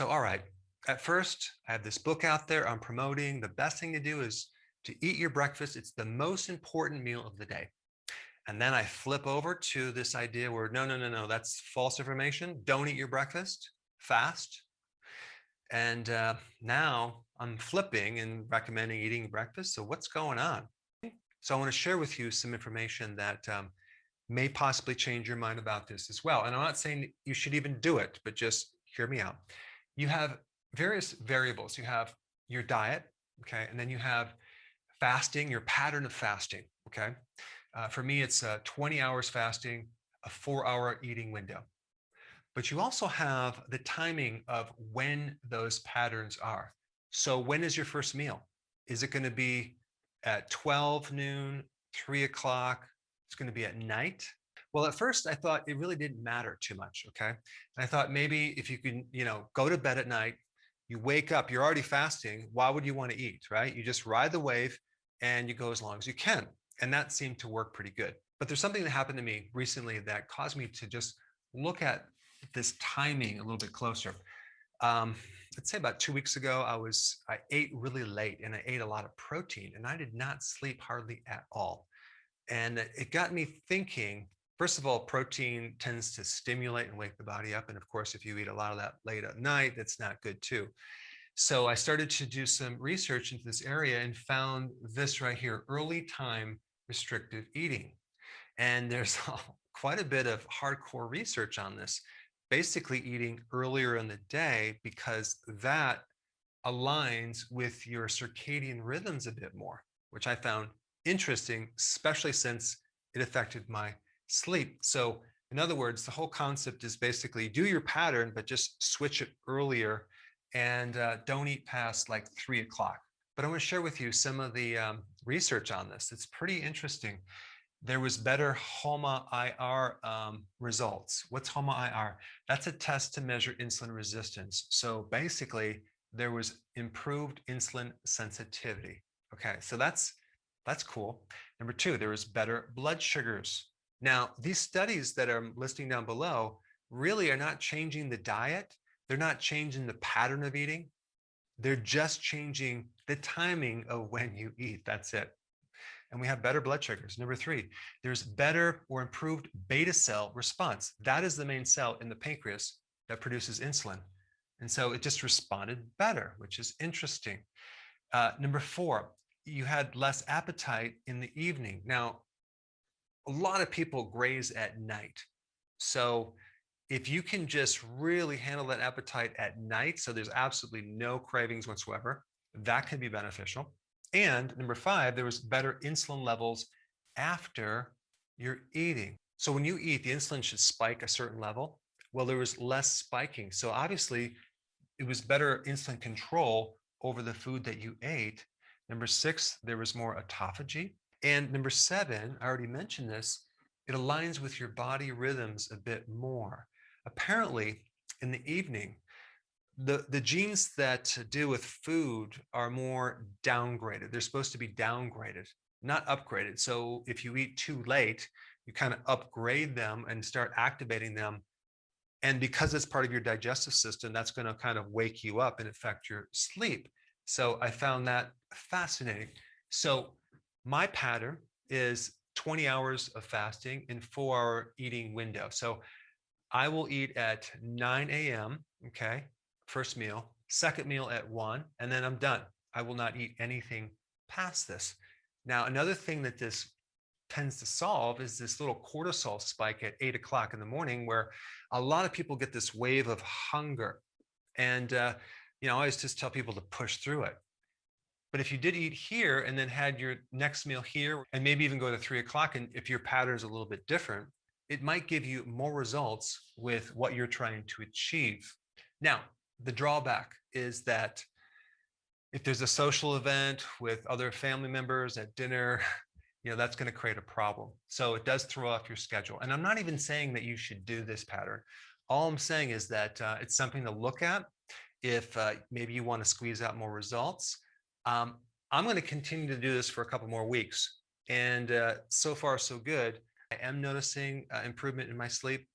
So, all right, at first, I have this book out there I'm promoting. The best thing to do is to eat your breakfast. It's the most important meal of the day. And then I flip over to this idea where no, no, no, no, that's false information. Don't eat your breakfast, fast. And now I'm flipping and recommending eating breakfast. So, what's going on? So, I want to share with you some information that may possibly change your mind about this as well. And I'm not saying you should even do it, but just hear me out. You have various variables. You have your diet, okay, and then you have fasting, your pattern of fasting, okay. For me, it's 20 hours fasting, a 4-hour eating window. But you also have the timing of when those patterns are. So when is your first meal? Is it going to be at 12 noon, 3 o'clock? It's going to be at night? Well, at first I thought it really didn't matter too much. Okay. And I thought maybe if you can, go to bed at night, you wake up, you're already fasting. Why would you want to eat? Right. You just ride the wave and you go as long as you can. And that seemed to work pretty good. But there's something that happened to me recently that caused me to just look at this timing a little bit closer. Um, let's say about 2 weeks ago, I ate really late and I ate a lot of protein and I did not sleep hardly at all. And it got me thinking, first of all, protein tends to stimulate and wake the body up. And of course, if you eat a lot of that late at night, that's not good too. So I started to do some research into this area and found this right here, early time restrictive eating. And there's quite a bit of hardcore research on this, basically eating earlier in the day because that aligns with your circadian rhythms a bit more, which I found interesting, especially since it affected my sleep. So, in other words, the whole concept is basically do your pattern, but just switch it earlier and don't eat past like 3 o'clock. But I want to share with you some of the research on this. It's pretty interesting. There was better HOMA IR results. What's HOMA IR? That's a test to measure insulin resistance. So basically, there was improved insulin sensitivity. Okay, so that's cool. Number two, there was better blood sugars. Now, these studies that I'm listing down below really are not changing the diet. They're not changing the pattern of eating. They're just changing the timing of when you eat. That's it. And we have better blood sugars. Number three, there's better or improved beta cell response. That is the main cell in the pancreas that produces insulin. And so it just responded better, which is interesting. Number four, you had less appetite in the evening. Now, a lot of people graze at night. So if you can just really handle that appetite at night, so there's absolutely no cravings whatsoever, that can be beneficial. And number five, there was better insulin levels after you're eating. So when you eat, the insulin should spike a certain level. Well, there was less spiking. So obviously, it was better insulin control over the food that you ate. Number six, there was more autophagy. And number seven, I already mentioned this, it aligns with your body rhythms a bit more. Apparently, in the evening, the genes that deal with food are more downgraded. They're supposed to be downgraded, not upgraded. So if you eat too late, you kind of upgrade them and start activating them. And because it's part of your digestive system, that's going to kind of wake you up and affect your sleep. So I found that fascinating. So my pattern is 20 hours of fasting in 4-hour eating window. So I will eat at 9 a.m. Okay, first meal, second meal at 1, and then I'm done. I will not eat anything past this. Now, another thing that this tends to solve is this little cortisol spike at 8 o'clock in the morning, where a lot of people get this wave of hunger. And, I always just tell people to push through it. But if you did eat here and then had your next meal here, and maybe even go to 3 o'clock, and if your pattern is a little bit different, it might give you more results with what you're trying to achieve. Now, the drawback is that if there's a social event with other family members at dinner, that's going to create a problem. So it does throw off your schedule. And I'm not even saying that you should do this pattern. All I'm saying is that it's something to look at if maybe you want to squeeze out more results. I'm going to continue to do this for a couple more weeks. And so far, so good. I am noticing improvement in my sleep.